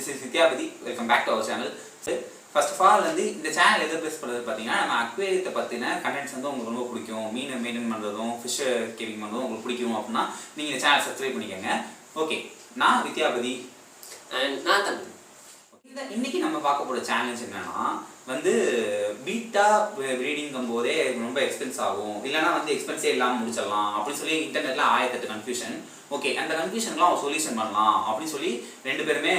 This is Vidyapati. Welcome back to our channel. First of all, இந்த channel எதை base பண்ணுறது பார்த்தீங்கன்னா நம்ம அக்வேரியத்தை பற்றின கண்டென்ட்ஸ் வந்து உங்களுக்கு ரொம்ப பிடிக்கும். மீனை மெயின்டைன் பண்ணுறதும் ஃபிஷ் கேரிங் பண்ணுறதும் உங்களுக்கு பிடிக்கும் அப்படின்னா நீங்கள் இந்த சேனல் சப்ஸ்கிரைப் பண்ணிக்கோங்க. ஓகே, நான் வித்யாபதி அண்ட் நான் தமிழ். இன்னைக்கு நம்ம பார்க்க போகிற சேலஞ்ச் என்னன்னா வந்து பீட்டா ப்ரீடிங்கும் போதே ரொம்ப எக்ஸ்பென்ஸ் ஆகும், இல்லைனா வந்து எக்ஸ்பென்ஸே இல்லாமல் முடிச்சிடலாம் அப்படின்னு சொல்லி இன்டர்நெட்டில் 1008 கன்ஃபியூஷன். ஓகே, அந்த கன்ஃபியூஷன்லாம் ஒரு சொல்யூஷன் பண்ணலாம் அப்படின்னு சொல்லி ரெண்டு பேருமே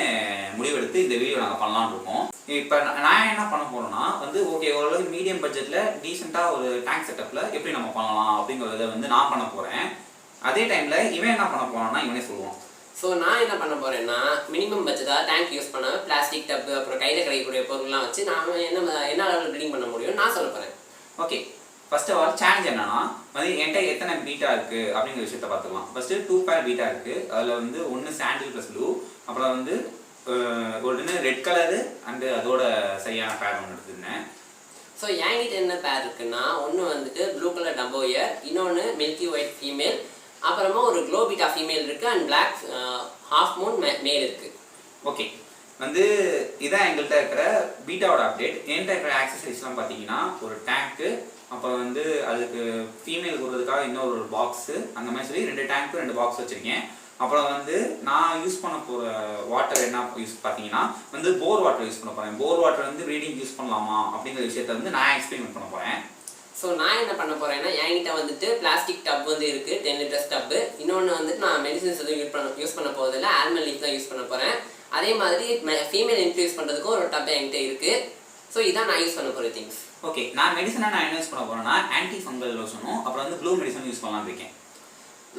முடிவெடுத்து இந்த வீடியோ நாங்கள் பண்ணலான்னு இருக்கோம். இப்போ நான் என்ன பண்ண போகிறேன்னா வந்து ஓகே, ஓரளவுக்கு மீடியம் பட்ஜெட்டில் டீசெண்டாக ஒரு டேங்க் செட்டப்பில் எப்படி நம்ம பண்ணலாம் அப்படிங்கிறத வந்து நான் பண்ண போகிறேன். அதே டைமில் இவன் என்ன பண்ண போகிறான்னா இவனே சொல்லுவான். ஸோ நான் என்ன பண்ண போகிறேன்னா மினிமம் பட்ஜெட்டாக டேங்க் யூஸ் பண்ண பிளாஸ்டிக் டப்பு அப்புறம் கையில் கிடைக்கக்கூடிய பொருள்லாம் வச்சு நான் என்ன அளவில் ப்ரீடிங் பண்ண முடியும் நான் சொல்ல போகிறேன். Okay, first of all challenge என்னன்னா வந்து என்கிட்ட எத்தனை பீட்டா இருக்குது அப்படிங்கிற விஷயத்த பார்த்துக்கலாம். ஃபர்ஸ்ட்டு 2 பேர் பீட்டா இருக்குது. அதில் வந்து ஒன்று சாண்டில் ப்ளஸ் ப்ளூ, அப்புறம் வந்து ஒன்று ரெட் கலரு அண்டு அதோட சரியான பேர் ஒன்று எடுத்துருந்தேன். ஸோ என்கிட்ட என்ன பேர் இருக்குன்னா ஒன்று வந்துட்டு ப்ளூ கலர் டம்போயர், இன்னொன்று மில்கி ஒயிட் ஃபீமேல், அப்புறமா ஒரு க்ளோபீட்டா ஃபீமேல் இருக்குது அண்ட் பிளாக் ஹாஃப் மூன் மேல் இருக்குது. ஓகே, வந்து இதான் எங்கள்கிட்ட இருக்கிற பீட்டாவோட அப்டேட். என்கிட்ட இருக்கிற ஆக்சசரிஸ்லாம் பார்த்தீங்கன்னா ஒரு டேங்க்கு, அப்புறம் வந்து அதுக்கு ஃபீமேல் கொடுறதுக்காக இன்னொரு பாக்ஸு, அந்த மாதிரி சொல்லி 2 டேங்க்கு 2 பாக்ஸ் வச்சுருக்கேன். அப்புறம் வந்து நான் யூஸ் பண்ண போகிற வாட்டர் என்ன யூஸ் பார்த்தீங்கன்னா வந்து போர் வாட்டர் யூஸ் பண்ண போகிறேன். போர் வாட்டர் வந்து ப்ரீடிங் யூஸ் பண்ணலாமா அப்படிங்கிற விஷயத்த வந்து நான் எக்ஸ்பெரிமெண்ட் பண்ண போகிறேன். ஸோ நான் என்ன பண்ண போகிறேன்னா என்கிட்ட வந்துட்டு பிளாஸ்டிக் டப் வந்து இருக்குது, 10 லிட்டர்ஸ் டப்பு. இன்னொன்று வந்துட்டு நான் மெடிசன்ஸ் எதுவும் யூஸ் பண்ண போகிறதில்ல, ஆல்மண்ட் லீஃப் தான் யூஸ் பண்ண போகிறேன். அதே மாதிரி ஃபீமேல் இன்ட்ரடியூஸ் பண்ணுறதுக்கும் ஒரு டப் என்கிட்ட இருக்குது. ஸோ இதான் நான் யூஸ் பண்ண போகிற திங்ஸ். ஓகே, நான் மெடிசனாக நான் என்ன யூஸ் பண்ண போகிறேன்னா ஆன்டி ஃபங்கல் லோஷனும் அப்புறம் வந்து ப்ளூ மெடிசன் யூஸ் பண்ணலான்னு இருக்கேன்.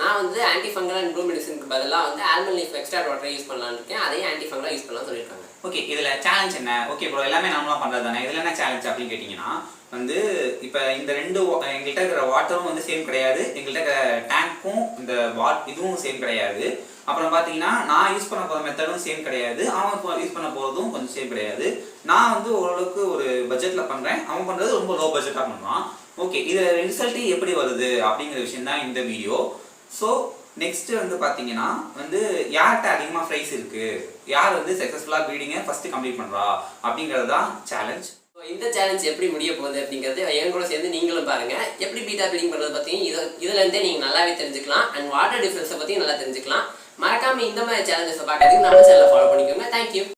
நான் வந்து ஆன்டி ஃபங்கல் அண்ட் ப்ளூ மெடிசனுக்கு பதிலாக வந்து almond leaf extra water use பண்ணலான்னு இருக்கேன். அதையும் ஆன்டி ஃபங்கலாக யூஸ் பண்ணலாம்னு சொல்லியிருக்காங்க. ஓகே, இதில் சேலஞ்ச் என்ன? ஓகே ப்ரோ, எல்லாமே நார்மலாக பண்ணுறது தானே, இதில் என்ன சேலஞ்ச் அப்படின்னு கேட்டிங்கன்னா வந்து இப்போ இந்த எங்கள்கிட்ட இருக்கிற வாட்டரும் வந்து சேம் கிடையாது, எங்கள்கிட்ட இருக்கிற டேங்க்கும் இந்த இதுவும் சேம் கிடையாது. அப்புறம் பார்த்தீங்கன்னா நான் யூஸ் பண்ண போகிற மெத்தடும் சேம் கிடையாது, அவன் யூஸ் பண்ண போகிறதும் கொஞ்சம் சேம் கிடையாது. நான் வந்து ஓரளவுக்கு ஒரு பட்ஜெட்டில் பண்ணுறேன், அவன் பண்ணுறது ரொம்ப லோ பட்ஜெட்டாக பண்ணுறான். ஓகே, இதில் ரிசல்ட்டு எப்படி வருது அப்படிங்கிற விஷயம் தான் இந்த வீடியோ. ஸோ நெக்ஸ்ட்டு வந்து பார்த்தீங்கன்னா வந்து யார்கிட்ட அதிகமாக ப்ரைஸ் இருக்குது, யார் வந்து சக்ஸஸ்ஃபுல்லாக ப்ரீடிங்கை ஃபஸ்ட்டு கம்ப்ளீட் பண்ணுறா அப்படிங்கிறது தான் சேலஞ்ச். இந்த சேலஞ்ச் எப்படி முடிய போகுது அப்படிங்கிறது என் கூட சேர்ந்து நீங்களும் பாருங்கள். எப்படி பீட்டா ப்ரீடிங் பண்ணுறது பற்றியும் இதுலேருந்தே நீங்கள் நல்லாவே தெரிஞ்சுக்கலாம் அண்ட் வாட்டர் டிஃப்ரென்ஸை பற்றியும் நல்லா தெரிஞ்சுக்கலாம். மறக்காமல் இந்த மாதிரி சேலஞ்சஸை பார்க்கறதுக்கு நம்ம சேனலை ஃபாலோ பண்ணிக்கோங்க. தேங்க்யூ.